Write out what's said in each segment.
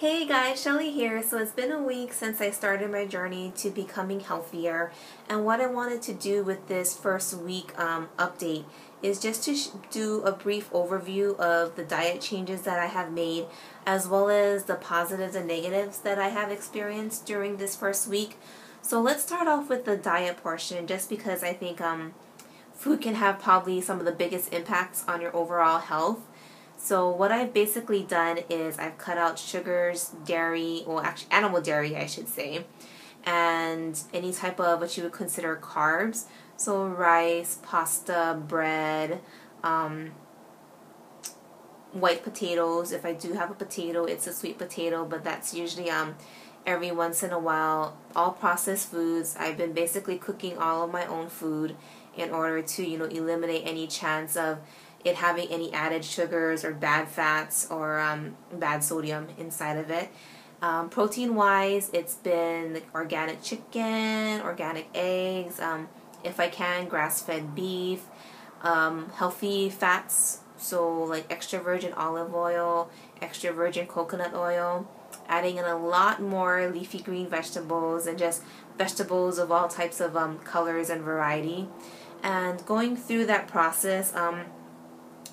Hey guys, Shelly here. So it's been a week since I started my journey to becoming healthier, and what I wanted to do with this first week update is just to do a brief overview of the diet changes that I have made, as well as the positives and negatives that I have experienced during this first week. So let's start off with the diet portion, just because I think food can have probably some of the biggest impacts on your overall health. So what I've basically done is I've cut out sugars, dairy, well actually animal dairy I should say, and any type of what you would consider carbs. So rice, pasta, bread, white potatoes. If I do have a potato, it's a sweet potato, but that's usually every once in a while. All processed foods. I've been basically cooking all of my own food in order to, eliminate any chance of it having any added sugars or bad fats or bad sodium inside of it. Protein wise, it's been organic chicken, organic eggs, if I can, grass-fed beef, healthy fats, so like extra virgin olive oil, extra virgin coconut oil, adding in a lot more leafy green vegetables and just vegetables of all types of colors and variety. And going through that process,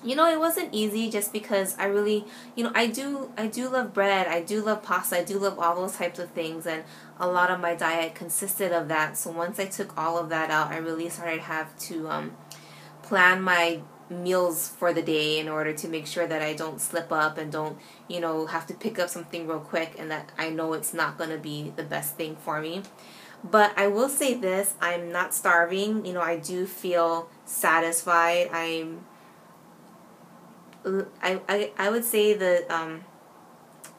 it wasn't easy, just because I really, I do love bread, I do love pasta, I do love all those types of things, and a lot of my diet consisted of that. So once I took all of that out, I really started have to plan my meals for the day in order to make sure that I don't slip up and don't, have to pick up something real quick and that I know it's not going to be the best thing for me. But I will say this, I'm not starving. I do feel satisfied. I would say that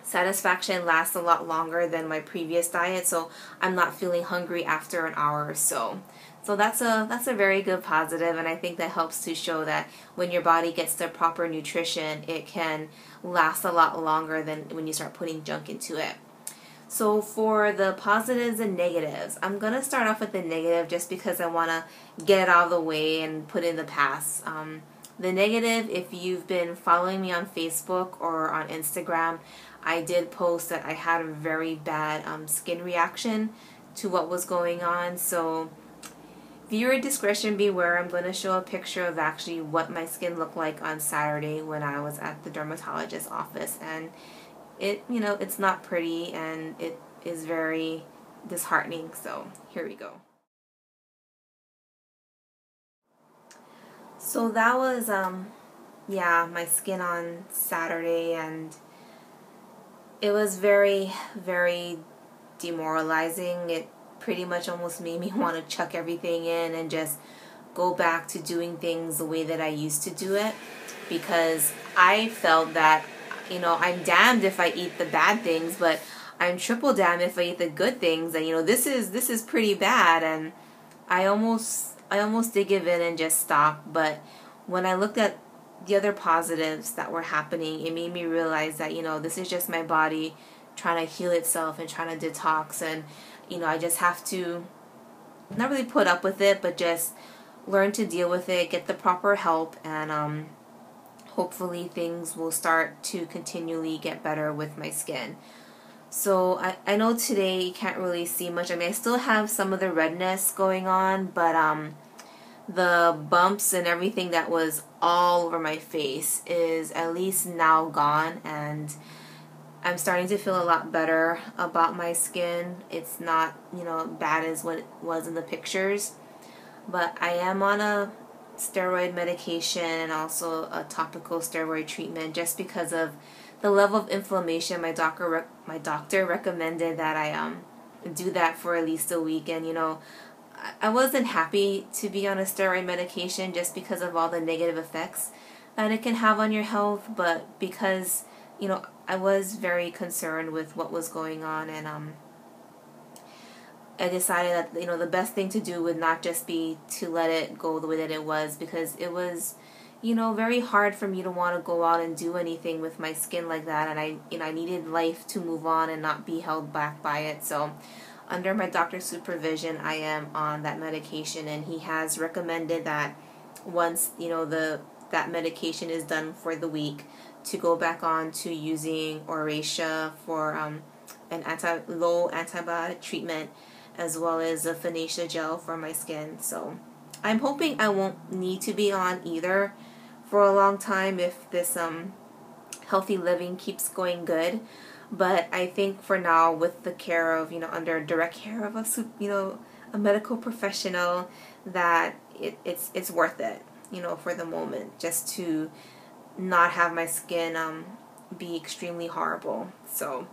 satisfaction lasts a lot longer than my previous diet, so I'm not feeling hungry after an hour or so. So that's a very good positive, and I think that helps to show that when your body gets the proper nutrition, it can last a lot longer than when you start putting junk into it. So for the positives and negatives, I'm going to start off with the negative just because I want to get it out of the way and put in the past. The negative, if you've been following me on Facebook or on Instagram, I did post that I had a very bad skin reaction to what was going on. So viewer discretion beware. I'm going to show a picture of actually what my skin looked like on Saturday when I was at the dermatologist's office. And it's not pretty, and it is very disheartening. So here we go. So that was, my skin on Saturday, and it was very, very demoralizing. It pretty much almost made me want to chuck everything in and just go back to doing things the way that I used to do it, because I felt that, I'm damned if I eat the bad things, but I'm triple damned if I eat the good things, and this is pretty bad. And I almost did give in and just stop. But when I looked at the other positives that were happening, it made me realize that, this is just my body trying to heal itself and trying to detox. And, I just have to not really put up with it, but just learn to deal with it, get the proper help, and hopefully things will start to continually get better with my skin. So I know today you can't really see much. I mean, I still have some of the redness going on, but the bumps and everything that was all over my face is at least now gone, and I'm starting to feel a lot better about my skin. It's not, bad as what it was in the pictures, but I am on a steroid medication and also a topical steroid treatment just because of the level of inflammation. My doctor recommended that I do that for at least a week, and I wasn't happy to be on a steroid medication just because of all the negative effects that it can have on your health, but because I was very concerned with what was going on, and I decided that the best thing to do would not just be to let it go the way that it was, because it was very hard for me to want to go out and do anything with my skin like that, and I needed life to move on and not be held back by it. So under my doctor's supervision, I am on that medication, and he has recommended that once that medication is done for the week, to go back on to using Oratia for an low antibiotic treatment, as well as a Phoenicia gel for my skin. So I'm hoping I won't need to be on either for a long time if this healthy living keeps going good. But I think for now, with the care of, under direct care of a medical professional, that it's worth it, for the moment, just to not have my skin be extremely horrible. So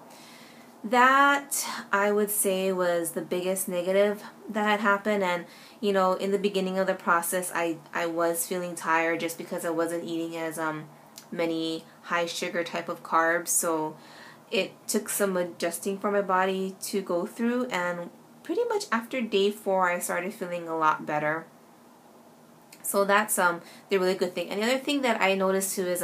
that, I would say, was the biggest negative that had happened. And in the beginning of the process, I was feeling tired just because I wasn't eating as many high sugar type of carbs. So it took some adjusting for my body to go through, and pretty much after day 4 I started feeling a lot better. So that's the really good thing. And the other thing that I noticed too is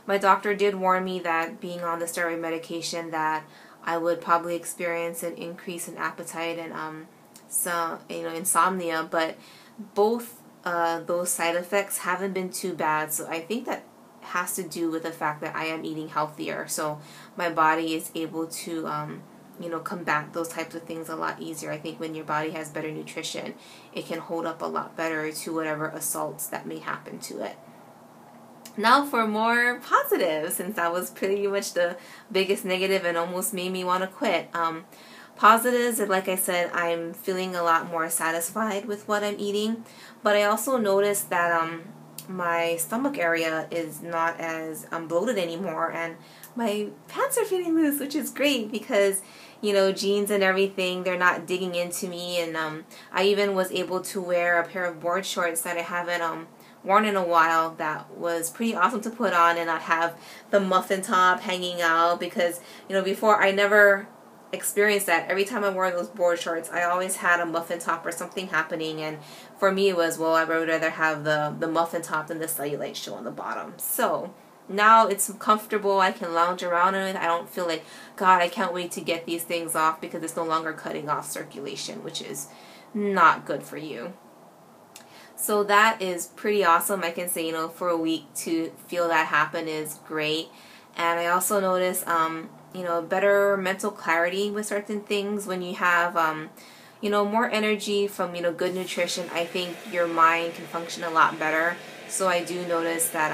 my doctor did warn me that being on the steroid medication, that I would probably experience an increase in appetite and some insomnia, but both those side effects haven't been too bad. So I think that has to do with the fact that I am eating healthier, so my body is able to combat those types of things a lot easier. I think when your body has better nutrition, it can hold up a lot better to whatever assaults that may happen to it. Now for more positives, since that was pretty much the biggest negative and almost made me want to quit. Positives, like I said, I'm feeling a lot more satisfied with what I'm eating, but I also noticed that my stomach area is not as bloated anymore, and my pants are fitting loose, which is great because jeans and everything, they're not digging into me. And I even was able to wear a pair of board shorts that I haven't worn in a while. That was pretty awesome to put on and not have the muffin top hanging out, because before I never experienced that. Every time I wore those board shorts, I always had a muffin top or something happening, and for me it was, well, I would rather have the muffin top than the cellulite show on the bottom. So now it's comfortable, I can lounge around in it. I don't feel like, God, I can't wait to get these things off, because it's no longer cutting off circulation, which is not good for you. So that is pretty awesome. I can say, for a week to feel that happen is great. And I also notice better mental clarity with certain things when you have more energy from good nutrition. I think your mind can function a lot better. So I do notice that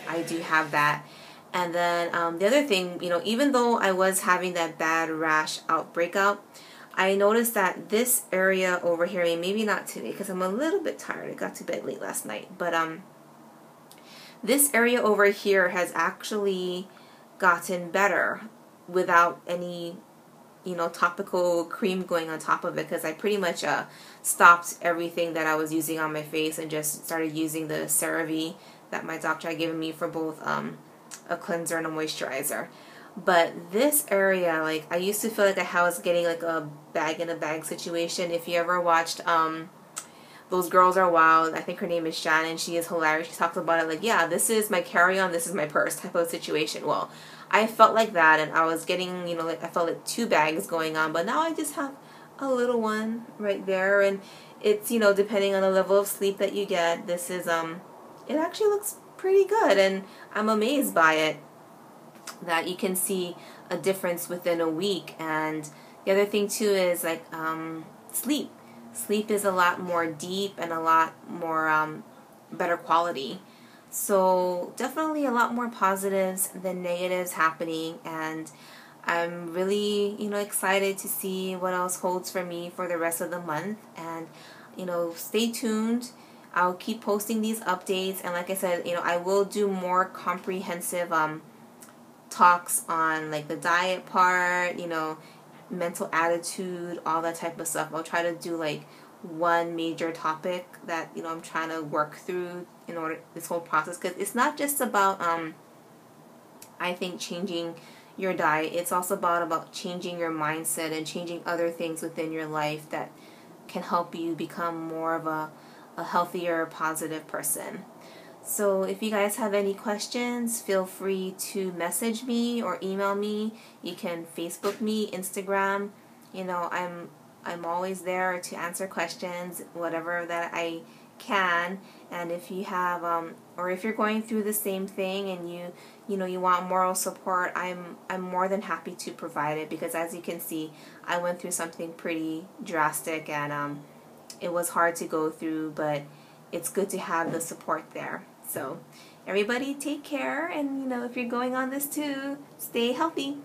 I do have that. And then the other thing, even though I was having that bad rash breakout, I noticed that this area over here, maybe not today because I'm a little bit tired, I got to bed late last night, but this area over here has actually gotten better without any topical cream going on top of it, because I pretty much stopped everything that I was using on my face and just started using the CeraVe that my doctor had given me for both a cleanser and a moisturizer. But this area, I used to feel like I was getting like a bag in a bag situation. If you ever watched Those Girls Are Wild, I think her name is Shannon, she is hilarious. She talks about it yeah, this is my carry-on, this is my purse type of situation. Well, I felt like that, and I was getting, I felt like 2 bags going on, but now I just have a little one right there, and it's, depending on the level of sleep that you get, this is, it actually looks pretty good, and I'm amazed by it, that you can see a difference within a week. And the other thing too is sleep. Sleep is a lot more deep and a lot more better quality. So definitely a lot more positives than negatives happening, and I'm really excited to see what else holds for me for the rest of the month. And stay tuned. I'll keep posting these updates, and like I said, I will do more comprehensive talks on the diet part, mental attitude, all that type of stuff. I'll try to do one major topic that I'm trying to work through in order this whole process, because it's not just about I think changing your diet. It's also about changing your mindset and changing other things within your life that can help you become more of a healthier, positive person. So if you guys have any questions, feel free to message me or email me. You can Facebook me, Instagram. I'm always there to answer questions, whatever that I can. And if you have or if you're going through the same thing and you want moral support, I'm more than happy to provide it, because as you can see, I went through something pretty drastic, and it was hard to go through, but it's good to have the support there. So everybody take care, and if you're going on this too, stay healthy.